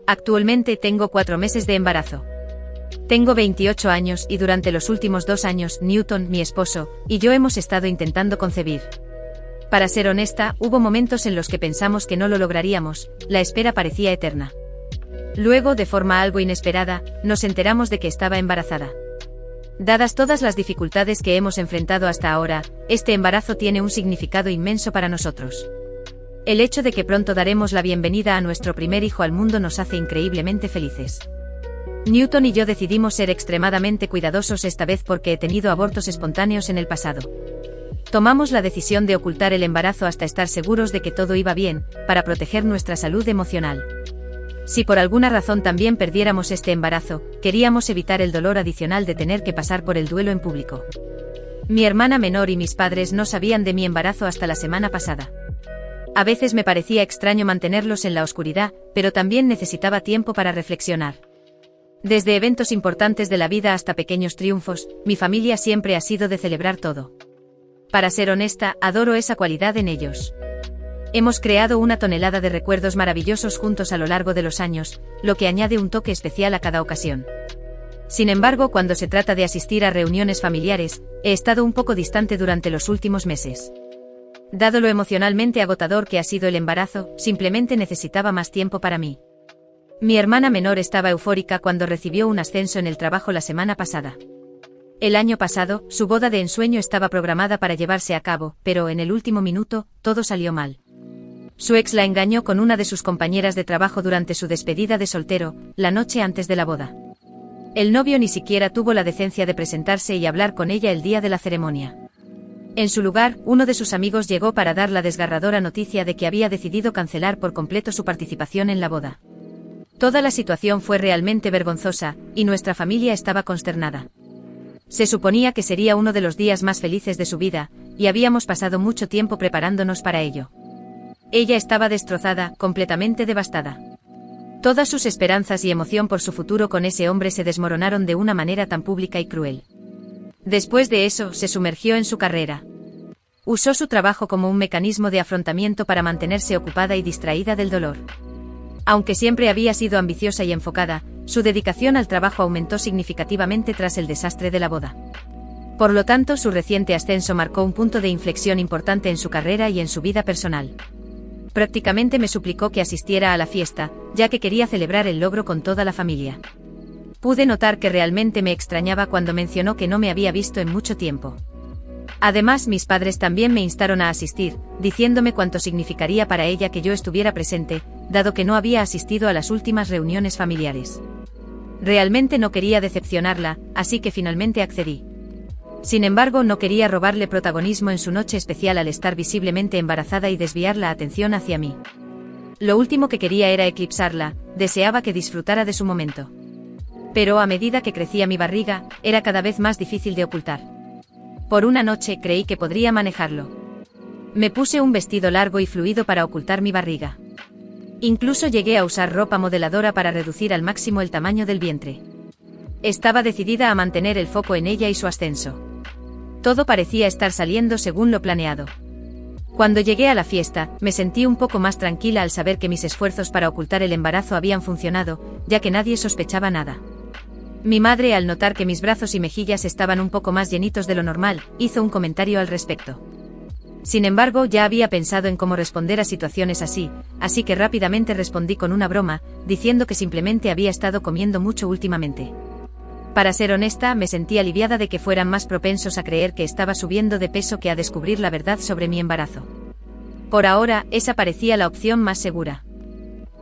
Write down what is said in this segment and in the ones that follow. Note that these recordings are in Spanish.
Actualmente tengo 4 meses de embarazo. Tengo 28 años y durante los últimos 2 años, Newton, mi esposo, y yo hemos estado intentando concebir. Para ser honesta, hubo momentos en los que pensamos que no lo lograríamos, la espera parecía eterna. Luego, de forma algo inesperada, nos enteramos de que estaba embarazada. Dadas todas las dificultades que hemos enfrentado hasta ahora, este embarazo tiene un significado inmenso para nosotros. El hecho de que pronto daremos la bienvenida a nuestro primer hijo al mundo nos hace increíblemente felices. Newton y yo decidimos ser extremadamente cuidadosos esta vez porque he tenido abortos espontáneos en el pasado. Tomamos la decisión de ocultar el embarazo hasta estar seguros de que todo iba bien, para proteger nuestra salud emocional. Si por alguna razón también perdiéramos este embarazo, queríamos evitar el dolor adicional de tener que pasar por el duelo en público. Mi hermana menor y mis padres no sabían de mi embarazo hasta la semana pasada. A veces me parecía extraño mantenerlos en la oscuridad, pero también necesitaba tiempo para reflexionar. Desde eventos importantes de la vida hasta pequeños triunfos, mi familia siempre ha sido de celebrar todo. Para ser honesta, adoro esa cualidad en ellos. Hemos creado una tonelada de recuerdos maravillosos juntos a lo largo de los años, lo que añade un toque especial a cada ocasión. Sin embargo, cuando se trata de asistir a reuniones familiares, he estado un poco distante durante los últimos meses. Dado lo emocionalmente agotador que ha sido el embarazo, simplemente necesitaba más tiempo para mí. Mi hermana menor estaba eufórica cuando recibió un ascenso en el trabajo la semana pasada. El año pasado, su boda de ensueño estaba programada para llevarse a cabo, pero en el último minuto, todo salió mal. Su ex la engañó con una de sus compañeras de trabajo durante su despedida de soltero, la noche antes de la boda. El novio ni siquiera tuvo la decencia de presentarse y hablar con ella el día de la ceremonia. En su lugar, uno de sus amigos llegó para dar la desgarradora noticia de que había decidido cancelar por completo su participación en la boda. Toda la situación fue realmente vergonzosa, y nuestra familia estaba consternada. Se suponía que sería uno de los días más felices de su vida, y habíamos pasado mucho tiempo preparándonos para ello. Ella estaba destrozada, completamente devastada. Todas sus esperanzas y emoción por su futuro con ese hombre se desmoronaron de una manera tan pública y cruel. Después de eso, se sumergió en su carrera. Usó su trabajo como un mecanismo de afrontamiento para mantenerse ocupada y distraída del dolor. Aunque siempre había sido ambiciosa y enfocada, su dedicación al trabajo aumentó significativamente tras el desastre de la boda. Por lo tanto, su reciente ascenso marcó un punto de inflexión importante en su carrera y en su vida personal. Prácticamente me suplicó que asistiera a la fiesta, ya que quería celebrar el logro con toda la familia. Pude notar que realmente me extrañaba cuando mencionó que no me había visto en mucho tiempo. Además, mis padres también me instaron a asistir, diciéndome cuánto significaría para ella que yo estuviera presente, dado que no había asistido a las últimas reuniones familiares. Realmente no quería decepcionarla, así que finalmente accedí. Sin embargo, no quería robarle protagonismo en su noche especial al estar visiblemente embarazada y desviar la atención hacia mí. Lo último que quería era eclipsarla, deseaba que disfrutara de su momento. Pero a medida que crecía mi barriga, era cada vez más difícil de ocultar. Por una noche creí que podría manejarlo. Me puse un vestido largo y fluido para ocultar mi barriga. Incluso llegué a usar ropa modeladora para reducir al máximo el tamaño del vientre. Estaba decidida a mantener el foco en ella y su ascenso. Todo parecía estar saliendo según lo planeado. Cuando llegué a la fiesta, me sentí un poco más tranquila al saber que mis esfuerzos para ocultar el embarazo habían funcionado, ya que nadie sospechaba nada. Mi madre, al notar que mis brazos y mejillas estaban un poco más llenitos de lo normal, hizo un comentario al respecto. Sin embargo, ya había pensado en cómo responder a situaciones así que rápidamente respondí con una broma, diciendo que simplemente había estado comiendo mucho últimamente. Para ser honesta, me sentí aliviada de que fueran más propensos a creer que estaba subiendo de peso que a descubrir la verdad sobre mi embarazo. Por ahora, esa parecía la opción más segura.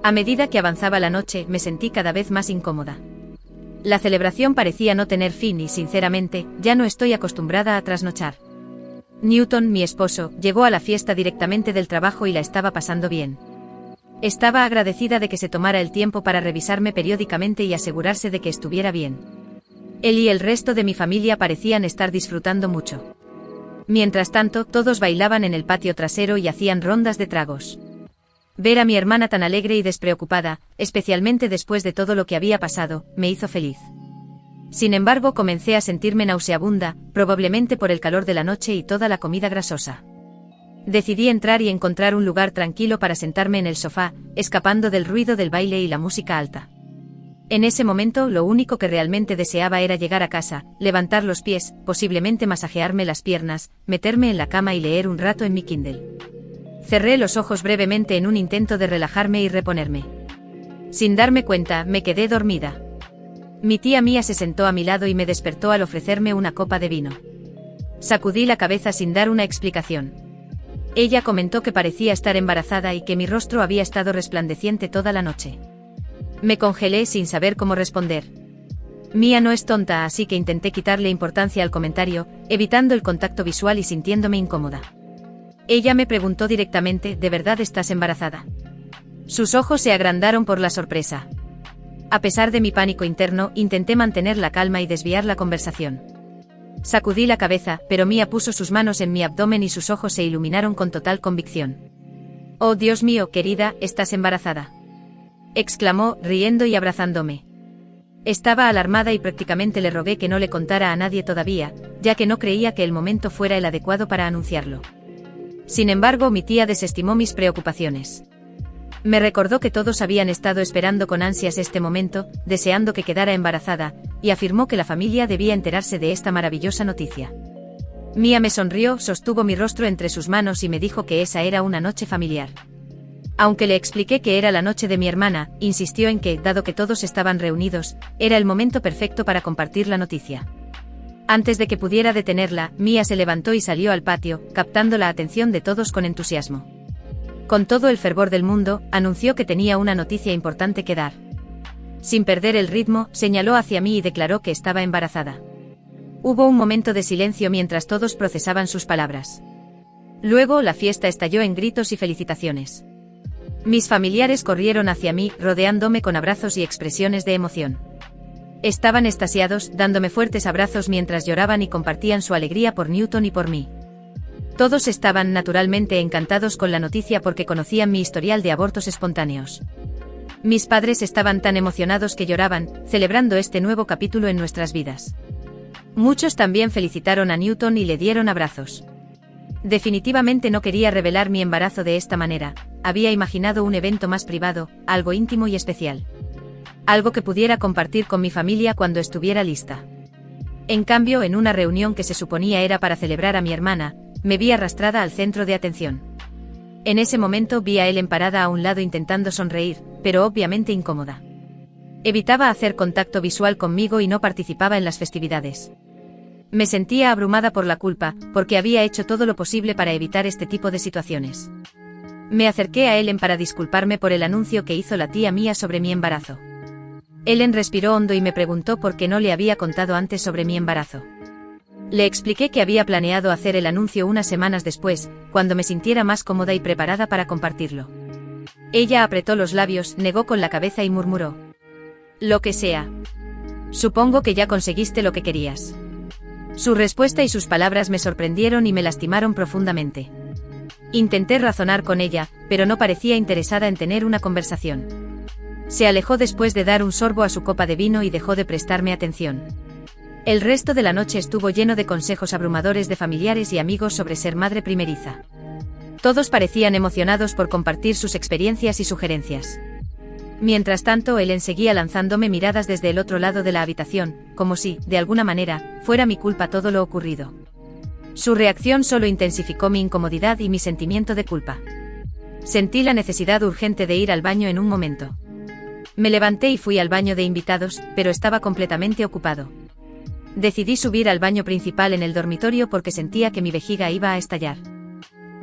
A medida que avanzaba la noche, me sentí cada vez más incómoda. La celebración parecía no tener fin y, sinceramente, ya no estoy acostumbrada a trasnochar. Newton, mi esposo, llegó a la fiesta directamente del trabajo y la estaba pasando bien. Estaba agradecida de que se tomara el tiempo para revisarme periódicamente y asegurarse de que estuviera bien. Él y el resto de mi familia parecían estar disfrutando mucho. Mientras tanto, todos bailaban en el patio trasero y hacían rondas de tragos. Ver a mi hermana tan alegre y despreocupada, especialmente después de todo lo que había pasado, me hizo feliz. Sin embargo, comencé a sentirme nauseabunda, probablemente por el calor de la noche y toda la comida grasosa. Decidí entrar y encontrar un lugar tranquilo para sentarme en el sofá, escapando del ruido del baile y la música alta. En ese momento lo único que realmente deseaba era llegar a casa, levantar los pies, posiblemente masajearme las piernas, meterme en la cama y leer un rato en mi Kindle. Cerré los ojos brevemente en un intento de relajarme y reponerme. Sin darme cuenta, me quedé dormida. Mi tía Mía se sentó a mi lado y me despertó al ofrecerme una copa de vino. Sacudí la cabeza sin dar una explicación. Ella comentó que parecía estar embarazada y que mi rostro había estado resplandeciente toda la noche. Me congelé sin saber cómo responder. Mía no es tonta, así que intenté quitarle importancia al comentario, evitando el contacto visual y sintiéndome incómoda. Ella me preguntó directamente: ¿de verdad estás embarazada? Sus ojos se agrandaron por la sorpresa. A pesar de mi pánico interno, intenté mantener la calma y desviar la conversación. Sacudí la cabeza, pero Mía puso sus manos en mi abdomen y sus ojos se iluminaron con total convicción. «Oh, Dios mío, querida, estás embarazada», exclamó, riendo y abrazándome. Estaba alarmada y prácticamente le rogué que no le contara a nadie todavía, ya que no creía que el momento fuera el adecuado para anunciarlo. Sin embargo, mi tía desestimó mis preocupaciones. Me recordó que todos habían estado esperando con ansias este momento, deseando que quedara embarazada, y afirmó que la familia debía enterarse de esta maravillosa noticia. Mía me sonrió, sostuvo mi rostro entre sus manos y me dijo que esa era una noche familiar. Aunque le expliqué que era la noche de mi hermana, insistió en que, dado que todos estaban reunidos, era el momento perfecto para compartir la noticia. Antes de que pudiera detenerla, Mía se levantó y salió al patio, captando la atención de todos con entusiasmo. Con todo el fervor del mundo, anunció que tenía una noticia importante que dar. Sin perder el ritmo, señaló hacia mí y declaró que estaba embarazada. Hubo un momento de silencio mientras todos procesaban sus palabras. Luego la fiesta estalló en gritos y felicitaciones. Mis familiares corrieron hacia mí, rodeándome con abrazos y expresiones de emoción. Estaban extasiados, dándome fuertes abrazos mientras lloraban y compartían su alegría por Newton y por mí. Todos estaban naturalmente encantados con la noticia porque conocían mi historial de abortos espontáneos. Mis padres estaban tan emocionados que lloraban, celebrando este nuevo capítulo en nuestras vidas. Muchos también felicitaron a Newton y le dieron abrazos. Definitivamente no quería revelar mi embarazo de esta manera, había imaginado un evento más privado, algo íntimo y especial. Algo que pudiera compartir con mi familia cuando estuviera lista. En cambio, en una reunión que se suponía era para celebrar a mi hermana, me vi arrastrada al centro de atención. En ese momento vi a Ellen parada a un lado intentando sonreír, pero obviamente incómoda. Evitaba hacer contacto visual conmigo y no participaba en las festividades. Me sentía abrumada por la culpa, porque había hecho todo lo posible para evitar este tipo de situaciones. Me acerqué a Ellen para disculparme por el anuncio que hizo la tía Mía sobre mi embarazo. Ellen respiró hondo y me preguntó por qué no le había contado antes sobre mi embarazo. Le expliqué que había planeado hacer el anuncio unas semanas después, cuando me sintiera más cómoda y preparada para compartirlo. Ella apretó los labios, negó con la cabeza y murmuró: «Lo que sea. Supongo que ya conseguiste lo que querías». Su respuesta y sus palabras me sorprendieron y me lastimaron profundamente. Intenté razonar con ella, pero no parecía interesada en tener una conversación. Se alejó después de dar un sorbo a su copa de vino y dejó de prestarme atención. El resto de la noche estuvo lleno de consejos abrumadores de familiares y amigos sobre ser madre primeriza. Todos parecían emocionados por compartir sus experiencias y sugerencias. Mientras tanto, Ellen seguía lanzándome miradas desde el otro lado de la habitación, como si, de alguna manera, fuera mi culpa todo lo ocurrido. Su reacción solo intensificó mi incomodidad y mi sentimiento de culpa. Sentí la necesidad urgente de ir al baño en un momento. Me levanté y fui al baño de invitados, pero estaba completamente ocupado. Decidí subir al baño principal en el dormitorio porque sentía que mi vejiga iba a estallar.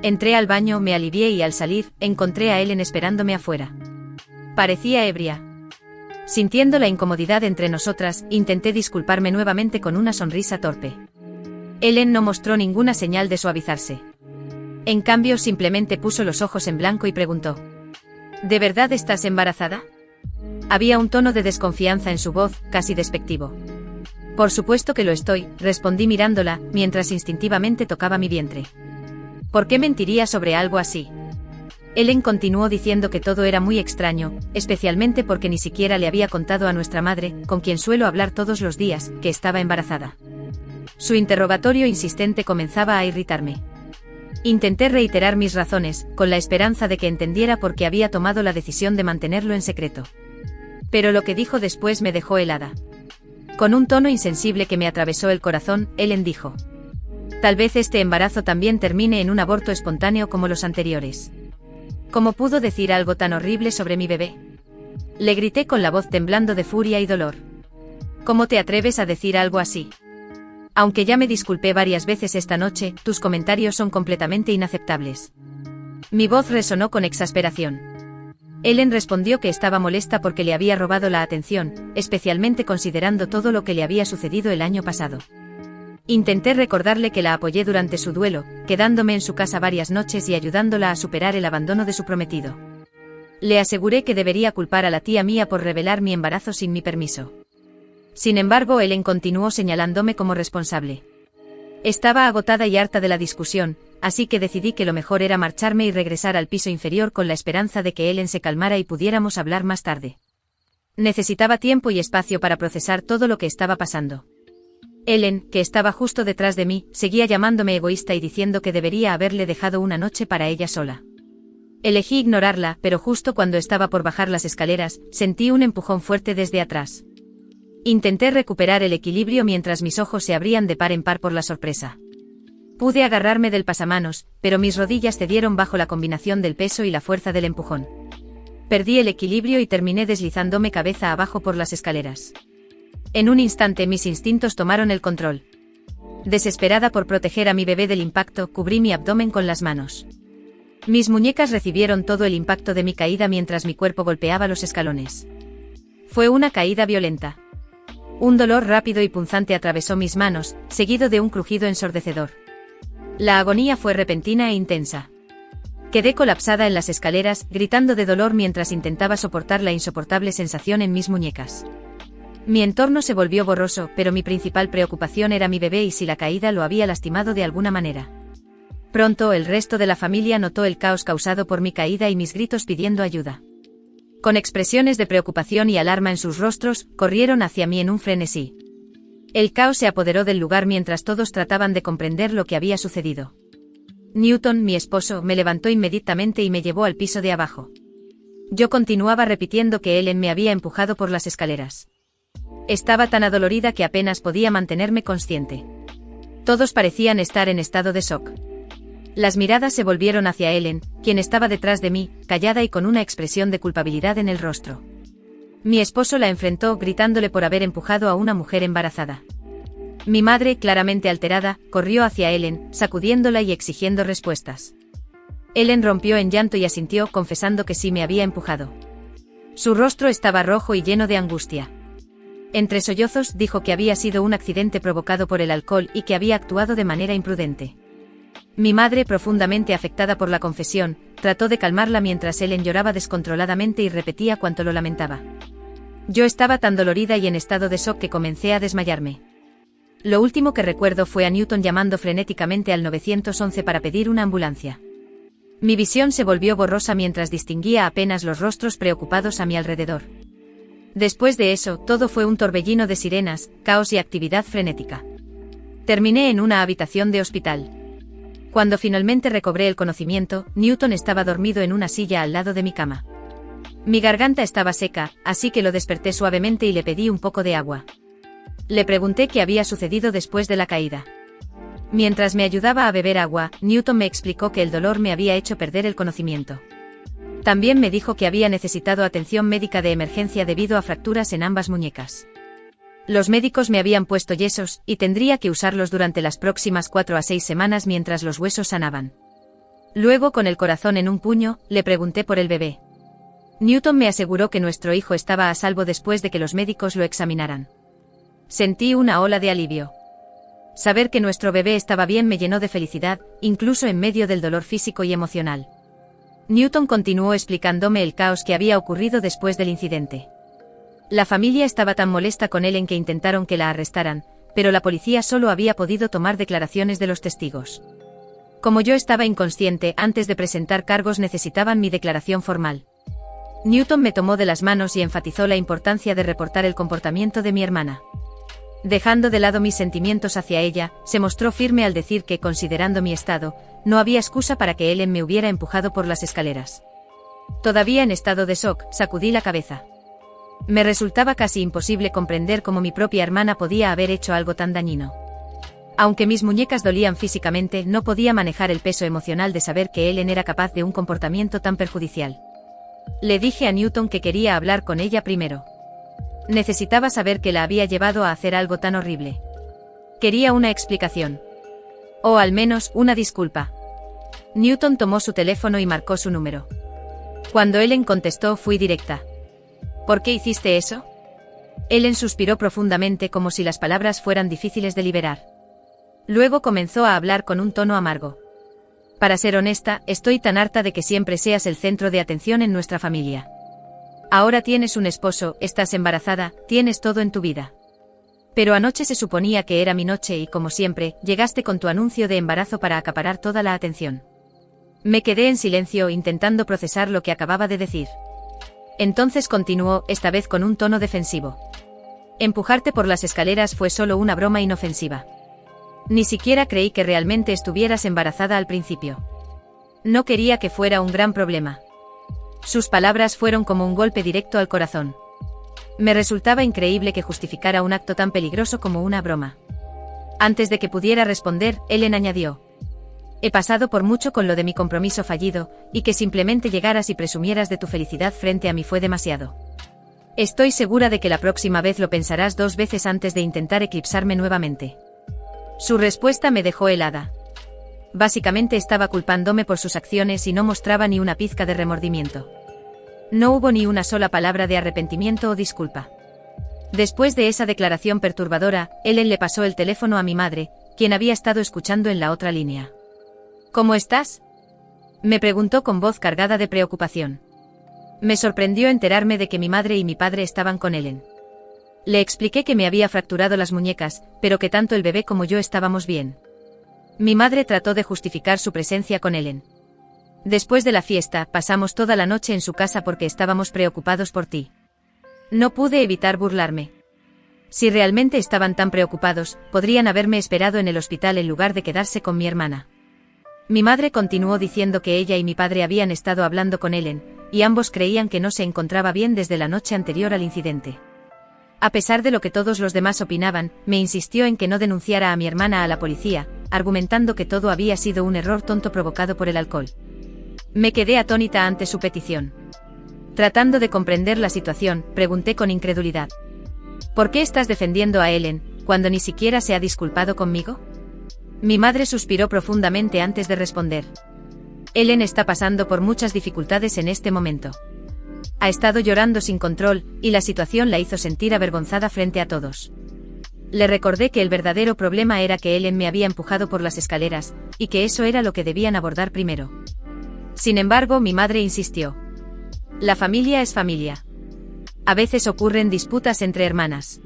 Entré al baño, me alivié y al salir, encontré a Ellen esperándome afuera. Parecía ebria. Sintiendo la incomodidad entre nosotras, intenté disculparme nuevamente con una sonrisa torpe. Ellen no mostró ninguna señal de suavizarse. En cambio, simplemente puso los ojos en blanco y preguntó: ¿De verdad estás embarazada? Había un tono de desconfianza en su voz, casi despectivo. Por supuesto que lo estoy, respondí mirándola, mientras instintivamente tocaba mi vientre. ¿Por qué mentiría sobre algo así? Ellen continuó diciendo que todo era muy extraño, especialmente porque ni siquiera le había contado a nuestra madre, con quien suelo hablar todos los días, que estaba embarazada. Su interrogatorio insistente comenzaba a irritarme. Intenté reiterar mis razones, con la esperanza de que entendiera por qué había tomado la decisión de mantenerlo en secreto. Pero lo que dijo después me dejó helada. Con un tono insensible que me atravesó el corazón, Ellen dijo: «Tal vez este embarazo también termine en un aborto espontáneo como los anteriores». ¿Cómo pudo decir algo tan horrible sobre mi bebé? Le grité con la voz temblando de furia y dolor. ¿Cómo te atreves a decir algo así? Aunque ya me disculpé varias veces esta noche, tus comentarios son completamente inaceptables. Mi voz resonó con exasperación. Ellen respondió que estaba molesta porque le había robado la atención, especialmente considerando todo lo que le había sucedido el año pasado. Intenté recordarle que la apoyé durante su duelo, quedándome en su casa varias noches y ayudándola a superar el abandono de su prometido. Le aseguré que debería culpar a la tía mía por revelar mi embarazo sin mi permiso. Sin embargo, Ellen continuó señalándome como responsable. Estaba agotada y harta de la discusión, así que decidí que lo mejor era marcharme y regresar al piso inferior con la esperanza de que Ellen se calmara y pudiéramos hablar más tarde. Necesitaba tiempo y espacio para procesar todo lo que estaba pasando. Ellen, que estaba justo detrás de mí, seguía llamándome egoísta y diciendo que debería haberle dejado una noche para ella sola. Elegí ignorarla, pero justo cuando estaba por bajar las escaleras, sentí un empujón fuerte desde atrás. Intenté recuperar el equilibrio mientras mis ojos se abrían de par en par por la sorpresa. Pude agarrarme del pasamanos, pero mis rodillas cedieron bajo la combinación del peso y la fuerza del empujón. Perdí el equilibrio y terminé deslizándome cabeza abajo por las escaleras. En un instante mis instintos tomaron el control. Desesperada por proteger a mi bebé del impacto, cubrí mi abdomen con las manos. Mis muñecas recibieron todo el impacto de mi caída mientras mi cuerpo golpeaba los escalones. Fue una caída violenta. Un dolor rápido y punzante atravesó mis manos, seguido de un crujido ensordecedor. La agonía fue repentina e intensa. Quedé colapsada en las escaleras, gritando de dolor mientras intentaba soportar la insoportable sensación en mis muñecas. Mi entorno se volvió borroso, pero mi principal preocupación era mi bebé y si la caída lo había lastimado de alguna manera. Pronto el resto de la familia notó el caos causado por mi caída y mis gritos pidiendo ayuda. Con expresiones de preocupación y alarma en sus rostros, corrieron hacia mí en un frenesí. El caos se apoderó del lugar mientras todos trataban de comprender lo que había sucedido. Newton, mi esposo, me levantó inmediatamente y me llevó al piso de abajo. Yo continuaba repitiendo que Ellen me había empujado por las escaleras. Estaba tan adolorida que apenas podía mantenerme consciente. Todos parecían estar en estado de shock. Las miradas se volvieron hacia Ellen, quien estaba detrás de mí, callada y con una expresión de culpabilidad en el rostro. Mi esposo la enfrentó gritándole por haber empujado a una mujer embarazada. Mi madre, claramente alterada, corrió hacia Ellen, sacudiéndola y exigiendo respuestas. Ellen rompió en llanto y asintió, confesando que sí me había empujado. Su rostro estaba rojo y lleno de angustia. Entre sollozos dijo que había sido un accidente provocado por el alcohol y que había actuado de manera imprudente. Mi madre, profundamente afectada por la confesión, trató de calmarla mientras Ellen lloraba descontroladamente y repetía cuánto lo lamentaba. Yo estaba tan dolorida y en estado de shock que comencé a desmayarme. Lo último que recuerdo fue a Newton llamando frenéticamente al 911 para pedir una ambulancia. Mi visión se volvió borrosa mientras distinguía apenas los rostros preocupados a mi alrededor. Después de eso, todo fue un torbellino de sirenas, caos y actividad frenética. Terminé en una habitación de hospital. Cuando finalmente recobré el conocimiento, Newton estaba dormido en una silla al lado de mi cama. Mi garganta estaba seca, así que lo desperté suavemente y le pedí un poco de agua. Le pregunté qué había sucedido después de la caída. Mientras me ayudaba a beber agua, Newton me explicó que el dolor me había hecho perder el conocimiento. También me dijo que había necesitado atención médica de emergencia debido a fracturas en ambas muñecas. Los médicos me habían puesto yesos, y tendría que usarlos durante las próximas 4 a 6 semanas mientras los huesos sanaban. Luego, con el corazón en un puño, le pregunté por el bebé. Newton me aseguró que nuestro hijo estaba a salvo después de que los médicos lo examinaran. Sentí una ola de alivio. Saber que nuestro bebé estaba bien me llenó de felicidad, incluso en medio del dolor físico y emocional. Newton continuó explicándome el caos que había ocurrido después del incidente. La familia estaba tan molesta con Ellen que intentaron que la arrestaran, pero la policía solo había podido tomar declaraciones de los testigos. Como yo estaba inconsciente, antes de presentar cargos necesitaban mi declaración formal. Newton me tomó de las manos y enfatizó la importancia de reportar el comportamiento de mi hermana. Dejando de lado mis sentimientos hacia ella, se mostró firme al decir que, considerando mi estado, no había excusa para que Ellen me hubiera empujado por las escaleras. Todavía en estado de shock, sacudí la cabeza. Me resultaba casi imposible comprender cómo mi propia hermana podía haber hecho algo tan dañino. Aunque mis muñecas dolían físicamente, no podía manejar el peso emocional de saber que Ellen era capaz de un comportamiento tan perjudicial. Le dije a Newton que quería hablar con ella primero. Necesitaba saber qué la había llevado a hacer algo tan horrible. Quería una explicación. O al menos, una disculpa. Newton tomó su teléfono y marcó su número. Cuando Ellen contestó, fui directa. ¿Por qué hiciste eso? Ellen suspiró profundamente como si las palabras fueran difíciles de liberar. Luego comenzó a hablar con un tono amargo. Para ser honesta, estoy tan harta de que siempre seas el centro de atención en nuestra familia. Ahora tienes un esposo, estás embarazada, tienes todo en tu vida. Pero anoche se suponía que era mi noche y, como siempre, llegaste con tu anuncio de embarazo para acaparar toda la atención. Me quedé en silencio intentando procesar lo que acababa de decir. Entonces continuó, esta vez con un tono defensivo. Empujarte por las escaleras fue solo una broma inofensiva. Ni siquiera creí que realmente estuvieras embarazada al principio. No quería que fuera un gran problema. Sus palabras fueron como un golpe directo al corazón. Me resultaba increíble que justificara un acto tan peligroso como una broma. Antes de que pudiera responder, Ellen añadió: he pasado por mucho con lo de mi compromiso fallido, y que simplemente llegaras y presumieras de tu felicidad frente a mí fue demasiado. Estoy segura de que la próxima vez lo pensarás 2 veces antes de intentar eclipsarme nuevamente. Su respuesta me dejó helada. Básicamente estaba culpándome por sus acciones y no mostraba ni una pizca de remordimiento. No hubo ni una sola palabra de arrepentimiento o disculpa. Después de esa declaración perturbadora, Ellen le pasó el teléfono a mi madre, quien había estado escuchando en la otra línea. ¿Cómo estás?, me preguntó con voz cargada de preocupación. Me sorprendió enterarme de que mi madre y mi padre estaban con Ellen. Le expliqué que me había fracturado las muñecas, pero que tanto el bebé como yo estábamos bien. Mi madre trató de justificar su presencia con Ellen. Después de la fiesta, pasamos toda la noche en su casa porque estábamos preocupados por ti. No pude evitar burlarme. Si realmente estaban tan preocupados, podrían haberme esperado en el hospital en lugar de quedarse con mi hermana. Mi madre continuó diciendo que ella y mi padre habían estado hablando con Ellen, y ambos creían que no se encontraba bien desde la noche anterior al incidente. A pesar de lo que todos los demás opinaban, me insistió en que no denunciara a mi hermana a la policía, argumentando que todo había sido un error tonto provocado por el alcohol. Me quedé atónita ante su petición. Tratando de comprender la situación, pregunté con incredulidad: ¿por qué estás defendiendo a Ellen, cuando ni siquiera se ha disculpado conmigo? Mi madre suspiró profundamente antes de responder. Ellen está pasando por muchas dificultades en este momento. Ha estado llorando sin control, y la situación la hizo sentir avergonzada frente a todos. Le recordé que el verdadero problema era que Ellen me había empujado por las escaleras, y que eso era lo que debían abordar primero. Sin embargo, mi madre insistió. La familia es familia. A veces ocurren disputas entre hermanas.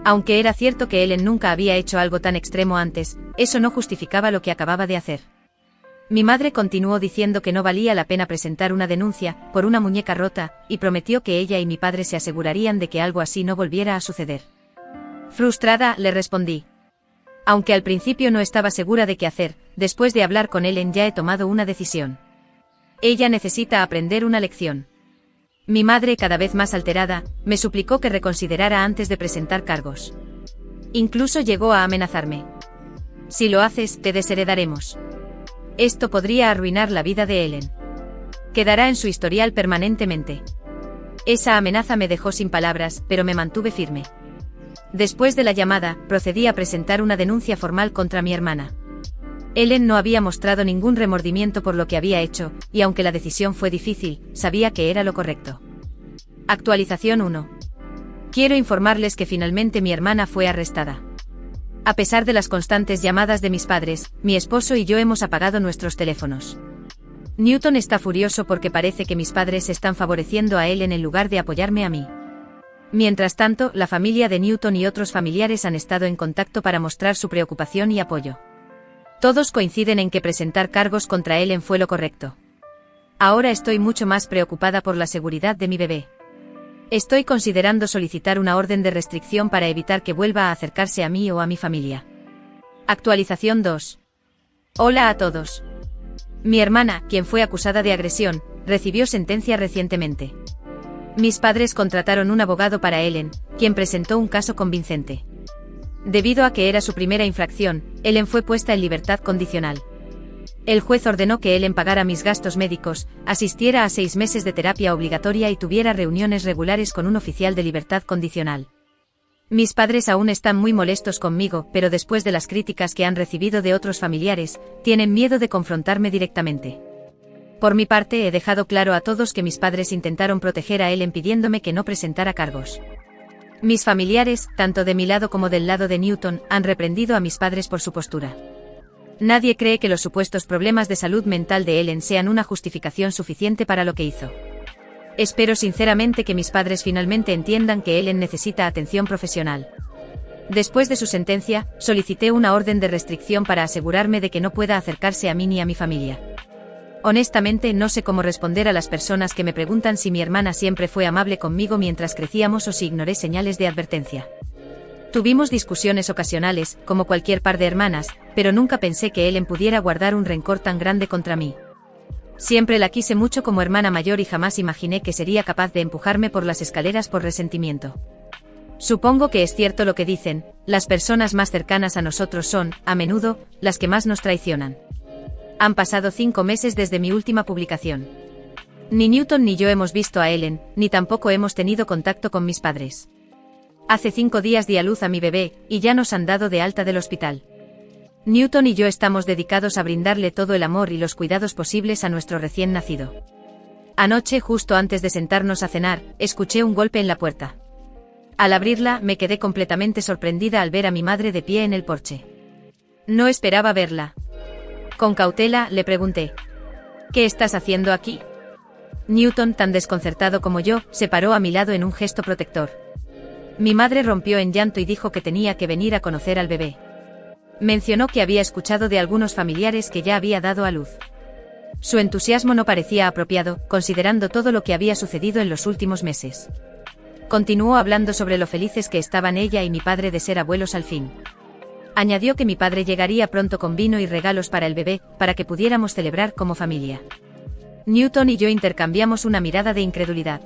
Aunque era cierto que Ellen nunca había hecho algo tan extremo antes, eso no justificaba lo que acababa de hacer. Mi madre continuó diciendo que no valía la pena presentar una denuncia por una muñeca rota, y prometió que ella y mi padre se asegurarían de que algo así no volviera a suceder. Frustrada, le respondí. Aunque al principio no estaba segura de qué hacer, después de hablar con Ellen ya he tomado una decisión. Ella necesita aprender una lección. Mi madre, cada vez más alterada, me suplicó que reconsiderara antes de presentar cargos. Incluso llegó a amenazarme. Si lo haces, te desheredaremos. Esto podría arruinar la vida de Ellen. Quedará en su historial permanentemente. Esa amenaza me dejó sin palabras, pero me mantuve firme. Después de la llamada, procedí a presentar una denuncia formal contra mi hermana. Ellen no había mostrado ningún remordimiento por lo que había hecho, y aunque la decisión fue difícil, sabía que era lo correcto. Actualización 1. Quiero informarles que finalmente mi hermana fue arrestada. A pesar de las constantes llamadas de mis padres, mi esposo y yo hemos apagado nuestros teléfonos. Newton está furioso porque parece que mis padres están favoreciendo a Ellen en lugar de apoyarme a mí. Mientras tanto, la familia de Newton y otros familiares han estado en contacto para mostrar su preocupación y apoyo. Todos coinciden en que presentar cargos contra Ellen fue lo correcto. Ahora estoy mucho más preocupada por la seguridad de mi bebé. Estoy considerando solicitar una orden de restricción para evitar que vuelva a acercarse a mí o a mi familia. Actualización 2. Hola a todos. Mi hermana, quien fue acusada de agresión, recibió sentencia recientemente. Mis padres contrataron un abogado para Ellen, quien presentó un caso convincente. Debido a que era su primera infracción, Ellen fue puesta en libertad condicional. El juez ordenó que Ellen pagara mis gastos médicos, asistiera a 6 meses de terapia obligatoria y tuviera reuniones regulares con un oficial de libertad condicional. Mis padres aún están muy molestos conmigo, pero después de las críticas que han recibido de otros familiares, tienen miedo de confrontarme directamente. Por mi parte, he dejado claro a todos que mis padres intentaron proteger a Ellen pidiéndome que no presentara cargos. Mis familiares, tanto de mi lado como del lado de Newton, han reprendido a mis padres por su postura. Nadie cree que los supuestos problemas de salud mental de Ellen sean una justificación suficiente para lo que hizo. Espero sinceramente que mis padres finalmente entiendan que Ellen necesita atención profesional. Después de su sentencia, solicité una orden de restricción para asegurarme de que no pueda acercarse a mí ni a mi familia. Honestamente, no sé cómo responder a las personas que me preguntan si mi hermana siempre fue amable conmigo mientras crecíamos o si ignoré señales de advertencia. Tuvimos discusiones ocasionales, como cualquier par de hermanas, pero nunca pensé que Ellen pudiera guardar un rencor tan grande contra mí. Siempre la quise mucho como hermana mayor y jamás imaginé que sería capaz de empujarme por las escaleras por resentimiento. Supongo que es cierto lo que dicen, las personas más cercanas a nosotros son, a menudo, las que más nos traicionan. Han pasado 5 meses desde mi última publicación. Ni Newton ni yo hemos visto a Ellen, ni tampoco hemos tenido contacto con mis padres. Hace 5 días di a luz a mi bebé, y ya nos han dado de alta del hospital. Newton y yo estamos dedicados a brindarle todo el amor y los cuidados posibles a nuestro recién nacido. Anoche, justo antes de sentarnos a cenar, escuché un golpe en la puerta. Al abrirla, me quedé completamente sorprendida al ver a mi madre de pie en el porche. No esperaba verla. Con cautela, le pregunté: ¿Qué estás haciendo aquí? Newton, tan desconcertado como yo, se paró a mi lado en un gesto protector. Mi madre rompió en llanto y dijo que tenía que venir a conocer al bebé. Mencionó que había escuchado de algunos familiares que ya había dado a luz. Su entusiasmo no parecía apropiado, considerando todo lo que había sucedido en los últimos meses. Continuó hablando sobre lo felices que estaban ella y mi padre de ser abuelos al fin. Añadió que mi padre llegaría pronto con vino y regalos para el bebé, para que pudiéramos celebrar como familia. Newton y yo intercambiamos una mirada de incredulidad.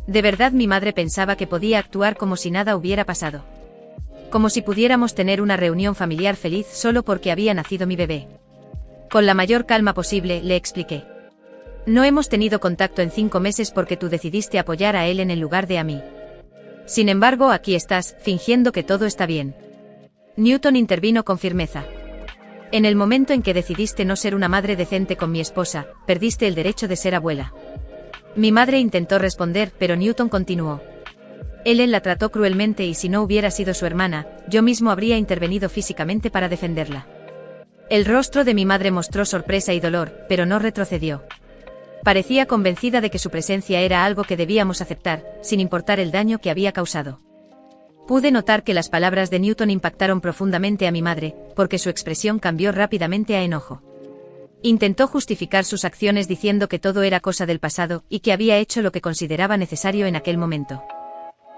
De verdad mi madre pensaba que podía actuar como si nada hubiera pasado. Como si pudiéramos tener una reunión familiar feliz solo porque había nacido mi bebé. Con la mayor calma posible, le expliqué. No hemos tenido contacto en 5 meses porque tú decidiste apoyar a Ellen en lugar de a mí. Sin embargo, aquí estás, fingiendo que todo está bien. Newton intervino con firmeza. En el momento en que decidiste no ser una madre decente con mi esposa, perdiste el derecho de ser abuela. Mi madre intentó responder, pero Newton continuó. Ellen la trató cruelmente y si no hubiera sido su hermana, yo mismo habría intervenido físicamente para defenderla. El rostro de mi madre mostró sorpresa y dolor, pero no retrocedió. Parecía convencida de que su presencia era algo que debíamos aceptar, sin importar el daño que había causado. Pude notar que las palabras de Newton impactaron profundamente a mi madre, porque su expresión cambió rápidamente a enojo. Intentó justificar sus acciones diciendo que todo era cosa del pasado y que había hecho lo que consideraba necesario en aquel momento.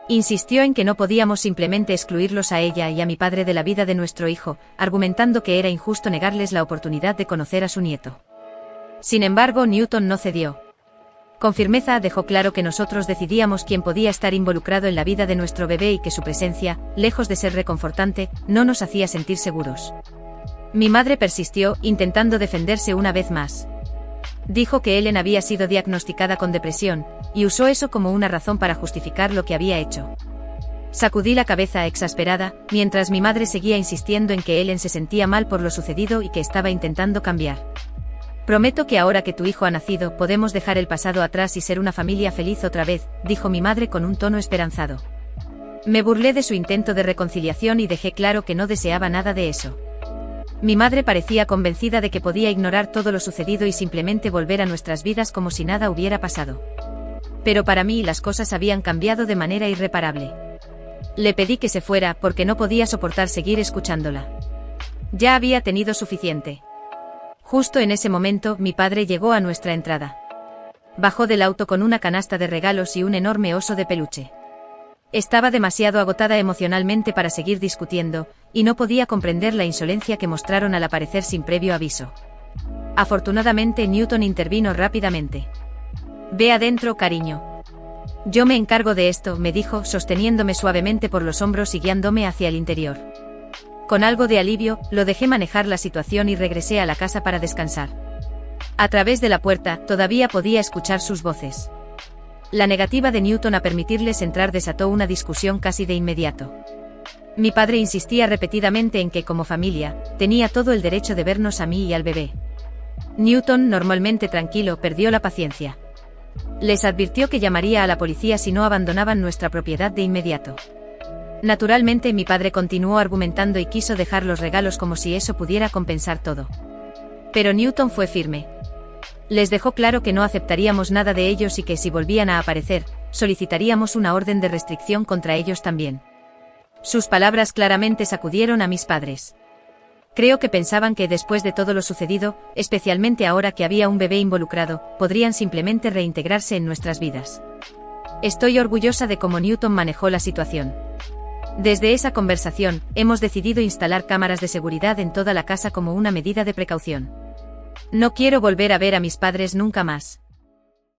Insistió en que no podíamos simplemente excluirlos a ella y a mi padre de la vida de nuestro hijo, argumentando que era injusto negarles la oportunidad de conocer a su nieto. Sin embargo, Newton no cedió. Con firmeza dejó claro que nosotros decidíamos quién podía estar involucrado en la vida de nuestro bebé y que su presencia, lejos de ser reconfortante, no nos hacía sentir seguros. Mi madre persistió, intentando defenderse una vez más. Dijo que Ellen había sido diagnosticada con depresión, y usó eso como una razón para justificar lo que había hecho. Sacudí la cabeza exasperada, mientras mi madre seguía insistiendo en que Ellen se sentía mal por lo sucedido y que estaba intentando cambiar. Prometo que ahora que tu hijo ha nacido podemos dejar el pasado atrás y ser una familia feliz otra vez, dijo mi madre con un tono esperanzado. Me burlé de su intento de reconciliación y dejé claro que no deseaba nada de eso. Mi madre parecía convencida de que podía ignorar todo lo sucedido y simplemente volver a nuestras vidas como si nada hubiera pasado. Pero para mí las cosas habían cambiado de manera irreparable. Le pedí que se fuera porque no podía soportar seguir escuchándola. Ya había tenido suficiente. Justo en ese momento, mi padre llegó a nuestra entrada. Bajó del auto con una canasta de regalos y un enorme oso de peluche. Estaba demasiado agotada emocionalmente para seguir discutiendo, y no podía comprender la insolencia que mostraron al aparecer sin previo aviso. Afortunadamente Newton intervino rápidamente. «Ve adentro, cariño. Yo me encargo de esto», me dijo, sosteniéndome suavemente por los hombros y guiándome hacia el interior. Con algo de alivio, lo dejé manejar la situación y regresé a la casa para descansar. A través de la puerta, todavía podía escuchar sus voces. La negativa de Newton a permitirles entrar desató una discusión casi de inmediato. Mi padre insistía repetidamente en que, como familia, tenía todo el derecho de vernos a mí y al bebé. Newton, normalmente tranquilo, perdió la paciencia. Les advirtió que llamaría a la policía si no abandonaban nuestra propiedad de inmediato. Naturalmente, mi padre continuó argumentando y quiso dejar los regalos como si eso pudiera compensar todo. Pero Newton fue firme. Les dejó claro que no aceptaríamos nada de ellos y que si volvían a aparecer, solicitaríamos una orden de restricción contra ellos también. Sus palabras claramente sacudieron a mis padres. Creo que pensaban que después de todo lo sucedido, especialmente ahora que había un bebé involucrado, podrían simplemente reintegrarse en nuestras vidas. Estoy orgullosa de cómo Newton manejó la situación. Desde esa conversación, hemos decidido instalar cámaras de seguridad en toda la casa como una medida de precaución. No quiero volver a ver a mis padres nunca más.